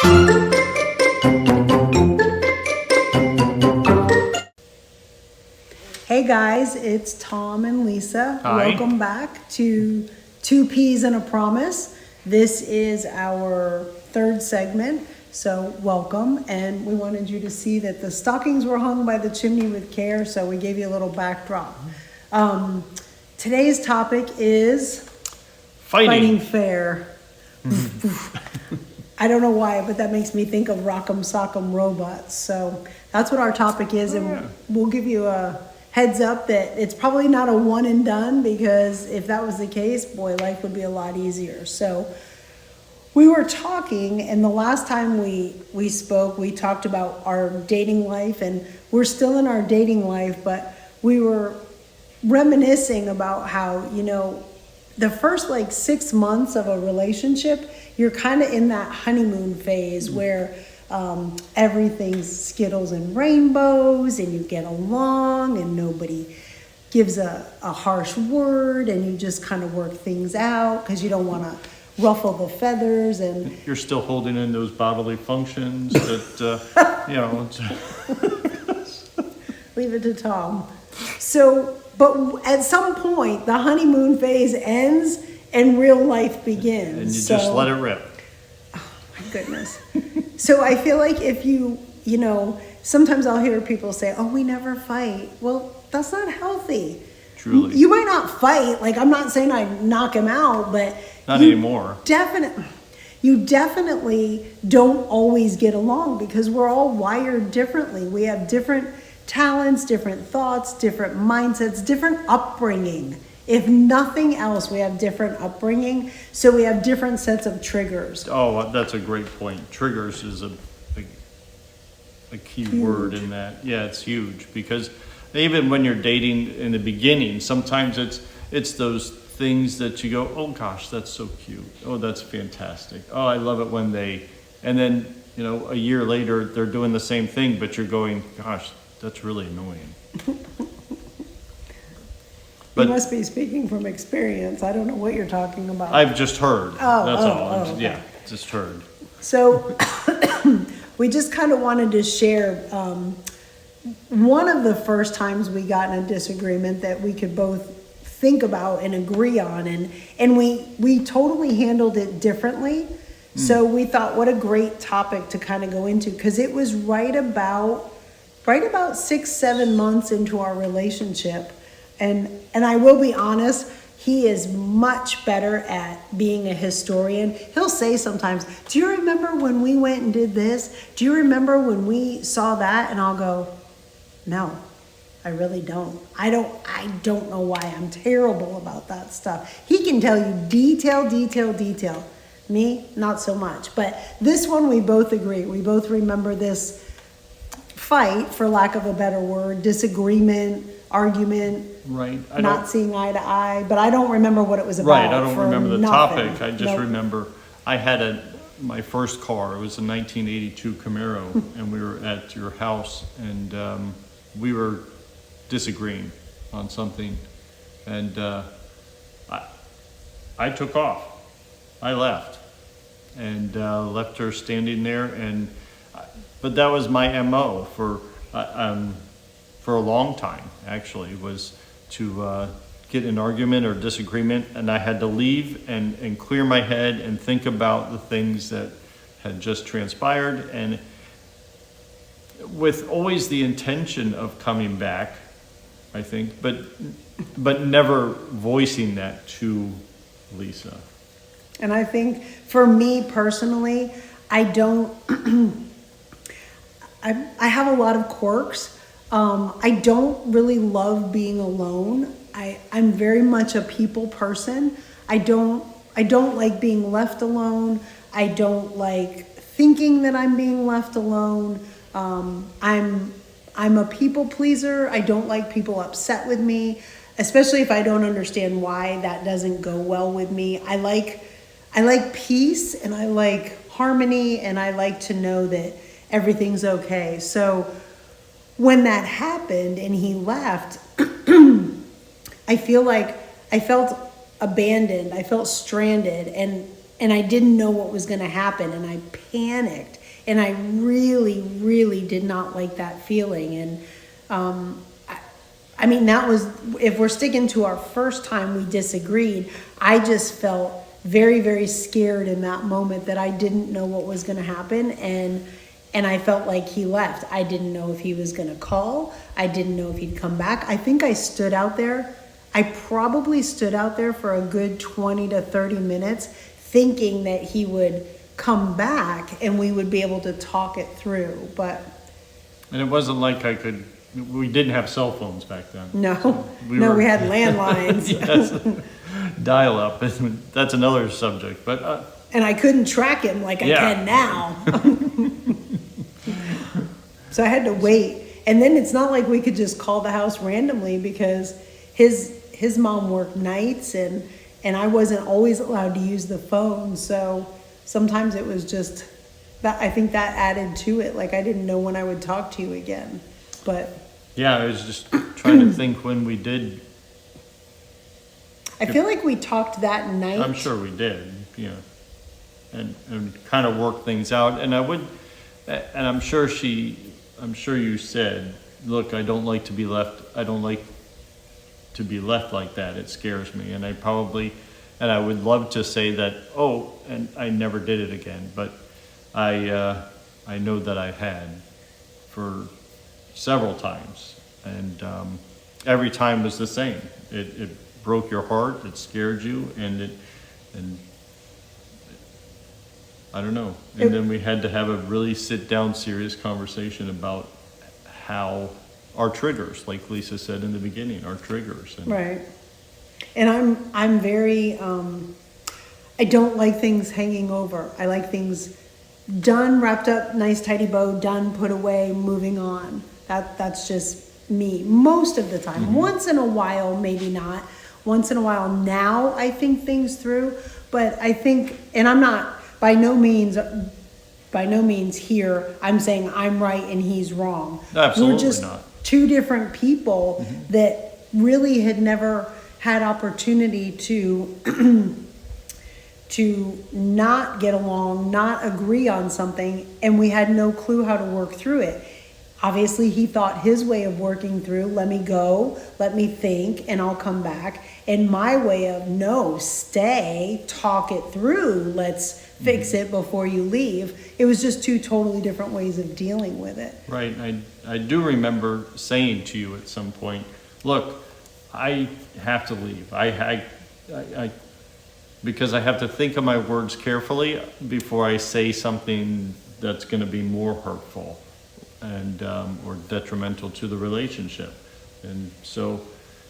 Hey guys, it's Tom and Lisa. Hi. Welcome back to Two Peas and a Promise. This is our third segment, so welcome. And we wanted you to see that the stockings were hung by the chimney with care, so we gave you a little backdrop. Today's topic is fighting fair. I don't know why, but that makes me think of Rock'em Sock'em Robots. So that's what our topic is, and we'll give you a heads up that it's probably not a one and done, because if that was the case, boy, life would be a lot easier. So we were talking, and the last time we spoke, we talked about our dating life, and we're still in our dating life, but we were reminiscing about how, the first 6 months of a relationship, you're kind of in that honeymoon phase where everything's Skittles and rainbows, and you get along, and nobody gives a harsh word, and you just kind of work things out because you don't want to ruffle the feathers. And you're still holding in those bodily functions that leave it to Tom. So, but at some point, the honeymoon phase ends and real life begins. And you just let it rip. Oh my goodness. So I feel like if you sometimes I'll hear people say, oh, we never fight. Well, that's not healthy. Truly. You might not fight. I'm not saying I knock him out, but not anymore. You definitely don't always get along because we're all wired differently. We have different talents, different thoughts, different mindsets, different upbringing. If nothing else, we have different upbringing, so we have different sets of triggers. Oh, that's a great point. Triggers is a key word in that. Yeah, it's huge, because even when you're dating in the beginning, sometimes it's those things that you go, oh gosh, that's so cute. Oh, that's fantastic. Oh, I love it when and then, a year later, they're doing the same thing, but you're going, gosh, that's really annoying. You must be speaking from experience. I don't know what you're talking about. I've just heard. That's all. Okay. Yeah, just heard. So we just kind of wanted to share one of the first times we got in a disagreement that we could both think about and agree on, and we totally handled it differently. So we thought, what a great topic to kind of go into, because it was right about 6-7 months into our relationship. And I will be honest, he is much better at being a historian. He'll say sometimes, do you remember when we went and did this? Do you remember when we saw that? And I'll go, no, I really don't. I don't know why. I'm terrible about that stuff. He can tell you detail. Me, not so much. But this one, we both agree. We both remember this fight, for lack of a better word, disagreement, argument, right? Not seeing eye to eye, but I don't remember what it was about. Right, I don't remember the topic. I just remember I had my first car. It was a 1982 Camaro, and we were at your house, and we were disagreeing on something, and I took off. I left, and left her standing there, but that was my MO for a long time, actually, was to get an argument or disagreement, and I had to leave and clear my head and think about the things that had just transpired, and with always the intention of coming back, I think, but never voicing that to Lisa. And I think for me personally, I don't, I have a lot of quirks. I don't really love being alone. I'm very much a people person. I don't like being left alone. I don't like thinking that I'm being left alone. I'm a people pleaser. I don't like people upset with me, especially if I don't understand why that doesn't go well with me. I like peace, and I like harmony, and I like to know that everything's okay. So when that happened and he left, I felt abandoned. I felt stranded. And and I didn't know what was gonna happen, and I panicked, and I really, really did not like that feeling, and, I mean, that was, if we're sticking to our first time we disagreed, I just felt very, very scared in that moment that I didn't know what was gonna happen, and I felt like he left. I didn't know if he was gonna call. I didn't know if he'd come back. I think I stood out there. I probably stood out there for a good 20 to 30 minutes thinking that he would come back and we would be able to talk it through, but And it wasn't like we didn't have cell phones back then. no, we had landlines. Yes, dial up, that's another subject, but, And I couldn't track him like I Yeah. can now. So I had to wait. And then it's not like we could just call the house randomly because his mom worked nights and I wasn't always allowed to use the phone. So sometimes it was just that, I think that added to it. Like I didn't know when I would talk to you again, but yeah, I was just trying to think when we did. I feel like we talked that night. I'm sure we did, yeah, and kind of worked things out. And I'm sure you said, look, I don't like to be left. I don't like to be left like that. It scares me. And I would love to say that. Oh, and I never did it again. But I know that I had for several times, and every time was the same. It broke your heart. It scared you, and I don't know. And then we had to have a really sit down, serious conversation about how our triggers, like Lisa said in the beginning, our triggers. And Right. And I'm very, I don't like things hanging over. I like things done, wrapped up, nice tidy bow, done, put away, moving on. That's just me most of the time. Mm-hmm. Once in a while, maybe not. Once in a while now I think things through, but I think, and I'm not by no means here I'm saying I'm right and he's wrong. Absolutely We're just not. two different people that really had never had opportunity to to not get along, not agree on something, and we had no clue how to work through it. Obviously, he thought his way of working through, let me go, let me think, and I'll come back. And my way of, no, stay, talk it through, let's fix it before you leave. It was just two totally different ways of dealing with it. Right. I do remember saying to you at some point, look, I have to leave. I because I have to think of my words carefully before I say something that's going to be more hurtful and or detrimental to the relationship. And so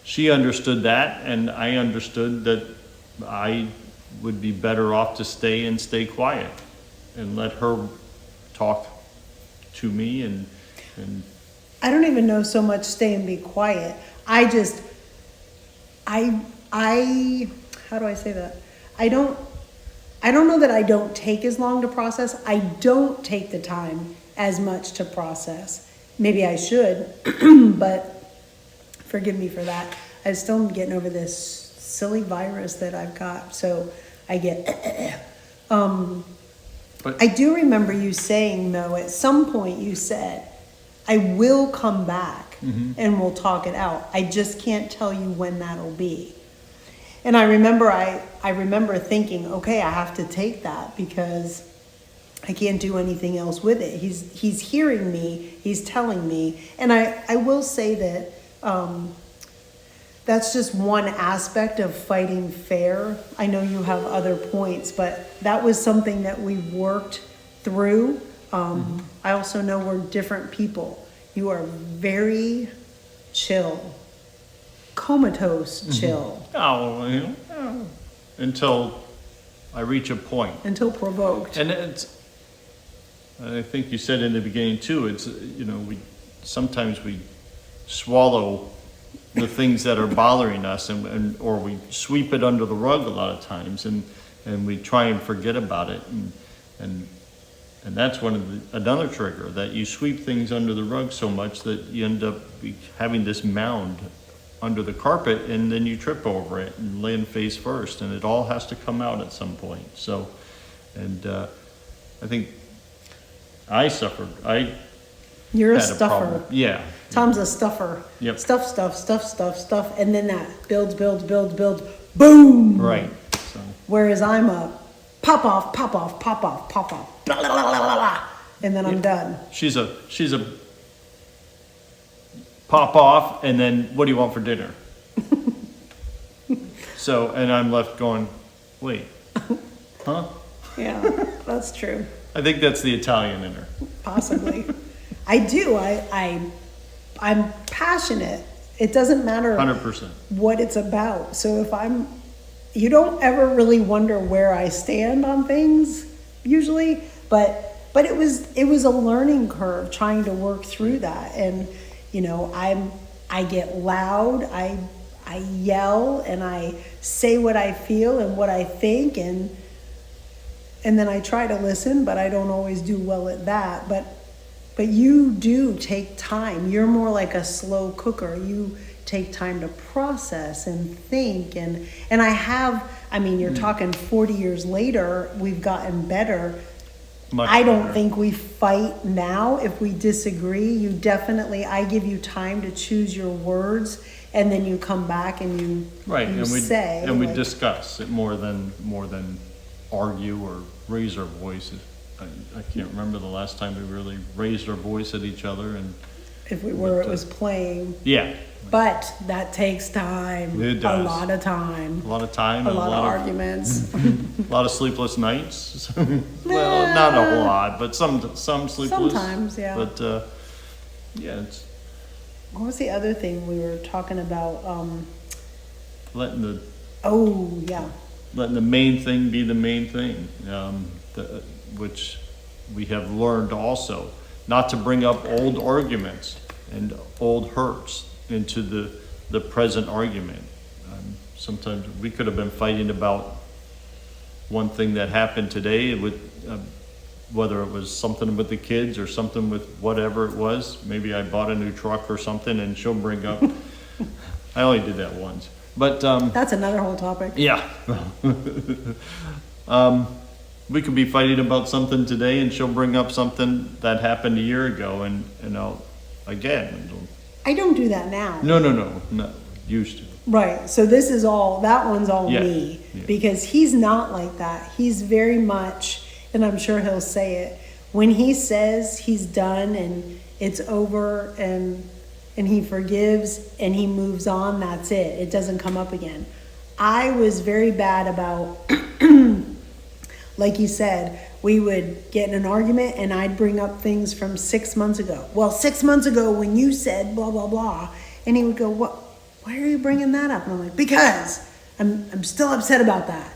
she understood that, and I understood that I would be better off to stay quiet and let her talk to me and I don't even know so much stay and be quiet. I how do I say that? I don't know that I don't take as long to process. I don't take the time as much to process. Maybe I should, but forgive me for that. I still am getting over this silly virus that I've got, so I get But I do remember you saying, though, at some point you said, I will come back and we'll talk it out. I just can't tell you when that'll be. And I remember thinking, okay, I have to take that because I can't do anything else with it. He's hearing me, he's telling me. And I will say that that's just one aspect of fighting fair. I know you have other points, but that was something that we worked through. I also know we're different people. You are very chill, comatose chill. oh, you know, until I reach a point. Until provoked. And I think you said in the beginning too, it's, you know, sometimes we swallow the things that are bothering us or we sweep it under the rug a lot of times and we try and forget about it. And that's another trigger, that you sweep things under the rug so much that you end up having this mound under the carpet, and then you trip over it and land face first, and it all has to come out at some point. So, and I think I suffered. You're a had stuffer. Yeah. Tom's a stuffer. Yep. Stuff, and then that builds, boom. Right. So, Whereas I'm a pop off, blah, blah, blah, blah, blah, and then I'm done. she's a pop off, and then what do you want for dinner? So, and I'm left going, wait, huh? Yeah, that's true. I think that's the Italian in her. Possibly. I do. I'm passionate. It doesn't matter 100%. what it's about. So you don't ever really wonder where I stand on things usually, but it was a learning curve trying to work through that. And I get loud, I yell, and I say what I feel and what I think, and then I try to listen, but I don't always do well at that. But you do take time. You're more like a slow cooker. You take time to process and think, and you're talking 40 years later, we've gotten better. I don't think we fight now if we disagree. I give you time to choose your words, and then you come back and you say. And we discuss it more than argue or raise our voices. I can't remember the last time we really raised our voice at each other. And if we were, it was playing. Yeah. But that takes time. It does. A lot of time. A lot of time. A lot of arguments. A lot of sleepless nights. Well, not a whole lot, but some sleepless. Sometimes, yeah. But yeah, it's what was the other thing we were talking about? letting the Letting the main thing be the main thing, which we have learned also not to bring up old arguments and old hurts into the present argument. Sometimes we could have been fighting about one thing that happened today with whether it was something with the kids or something with whatever it was. Maybe I bought a new truck or something, and she'll bring up I only did that once, but that's another whole topic. Yeah. We could be fighting about something today, and she'll bring up something that happened a year ago, and again. I don't do that now. No. Used to. Right. So that one's all me. Yeah. Because he's not like that. He's very much, and I'm sure he'll say it, when he says he's done and it's over and he forgives and he moves on, that's it. It doesn't come up again. I was very bad about, like you said, we would get in an argument and I'd bring up things from 6 months ago. Well, 6 months ago when you said blah, blah, blah. And he would go, why are you bringing that up? And I'm like, because I'm still upset about that.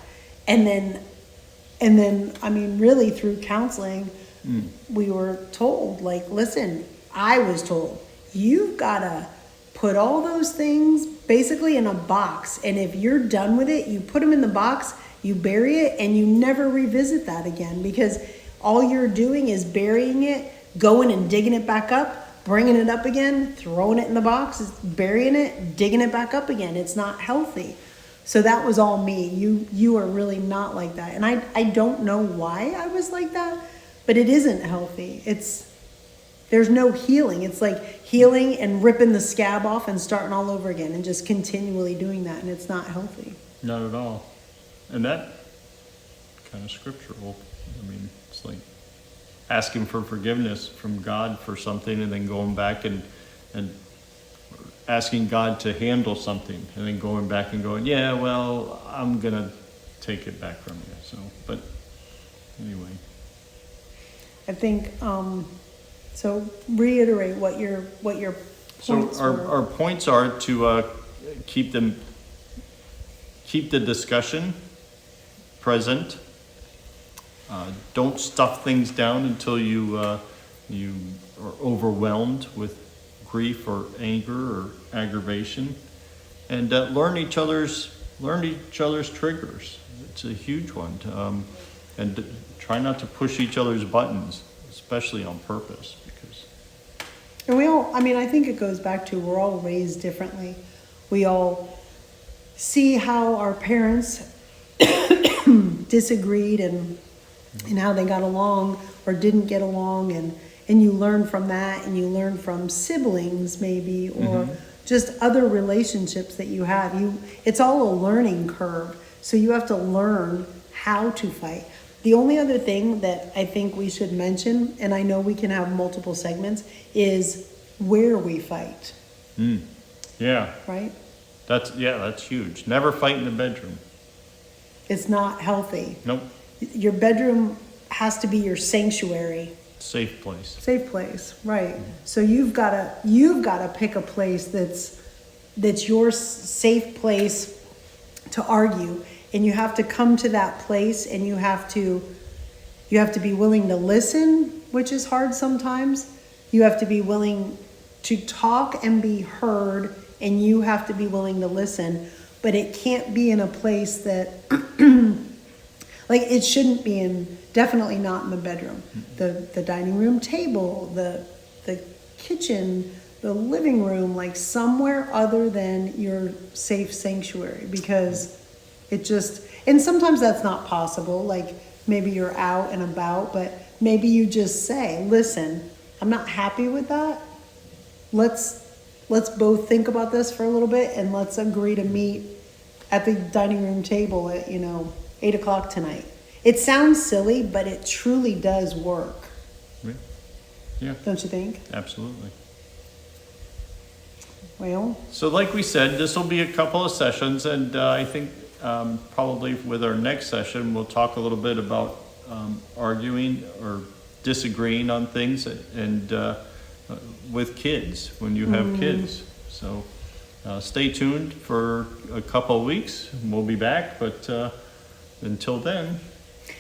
And then, really through counseling, we were told, like, listen, I was told, you've got to put all those things basically in a box. And if you're done with it, you put them in the box, you bury it, and you never revisit that again, because all you're doing is burying it, going and digging it back up, bringing it up again, throwing it in the box, burying it, digging it back up again. It's not healthy. So that was all me. You are really not like that. And I don't know why I was like that, but it isn't healthy. There's no healing. It's like healing and ripping the scab off and starting all over again and just continually doing that, and it's not healthy. Not at all. And that kind of scriptural. It's like asking for forgiveness from God for something, and then going back and asking God to handle something, and then going back and going, yeah, well, I'm gonna take it back from you. So, but anyway. I think so. Reiterate what your points were. Our points are to keep the discussion present. Don't stuff things down until you are overwhelmed with grief or anger or aggravation, and learn each other's triggers. It's a huge one, and try not to push each other's buttons, especially on purpose, because. And we all, I think it goes back to, we're all raised differently. We all see how our parents disagreed and how they got along or didn't get along, and you learn from that, and you learn from siblings maybe, or just other relationships that you have. It's all a learning curve, so you have to learn how to fight. The only other thing that I think we should mention, and I know we can have multiple segments, is where we fight. Yeah, Right? that's huge. Never fight in the bedroom. It's not healthy. Nope. Your bedroom has to be your sanctuary. Safe place. Safe place, right? So you've gotta pick a place that's your safe place to argue, and you have to come to that place, and you have to be willing to listen, which is hard sometimes. You have to be willing to talk and be heard, and you have to be willing to listen. But it can't be in a place that like it shouldn't be in. Definitely not in the bedroom. The dining room table, the kitchen, the living room, like somewhere other than your safe sanctuary, because it just, and sometimes that's not possible. Like maybe you're out and about, but maybe you just say, listen, I'm not happy with that. Let's both think about this for a little bit, and let's agree to meet at the dining room table at 8 o'clock tonight. It sounds silly, but it truly does work. Yeah. Don't you think? Absolutely. Well, So like we said, this will be a couple of sessions, and I think probably with our next session, we'll talk a little bit about arguing or disagreeing on things, and with kids, when you have kids. So stay tuned for a couple of weeks. We'll be back, but until then.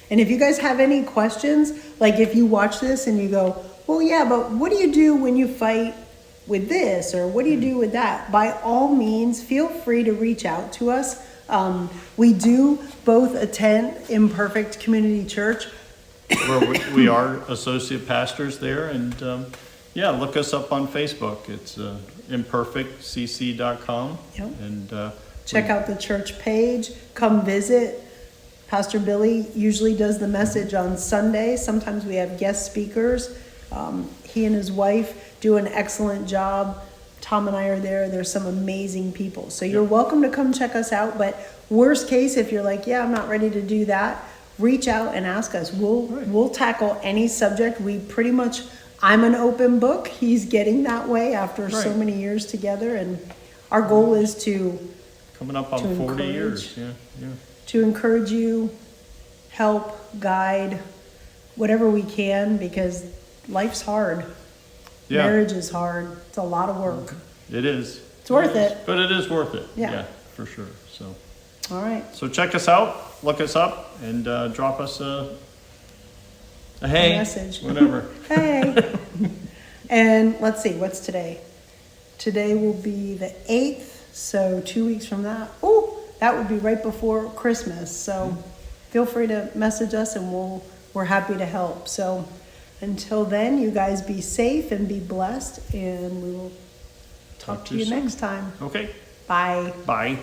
and if you guys have any questions, like if you watch this and you go, well, yeah, but what do you do when you fight with this, or what do you do with that? By all means, feel free to reach out to us. We do both attend Imperfect Community Church. Where we are associate pastors there, and look us up on Facebook. It's imperfectcc.com. Yep. And Check out the church page. Come visit. Pastor Billy usually does the message on Sunday. Sometimes we have guest speakers. He and his wife do an excellent job. Tom and I are there. There's some amazing people. So you're welcome to come check us out. But worst case, if you're like, yeah, I'm not ready to do that, reach out and ask us. We'll tackle any subject. I'm an open book. He's getting that way after so many years together. And our goal is coming up on 40 years. Yeah. To encourage you, help, guide, whatever we can, because life's hard. Yeah. Marriage is hard. It's a lot of work. It is. It's worth it. But it is worth it. Yeah. For sure. So. All right. So check us out, look us up, and drop us a hey, message. Whatever. Hey. And let's see, what's today? Today will be the 8th, so 2 weeks from that. Oh, that would be right before Christmas. So feel free to message us, and we're happy to help. So until then, you guys be safe and be blessed, and we will talk to you soon. next time. Okay. Bye. Bye.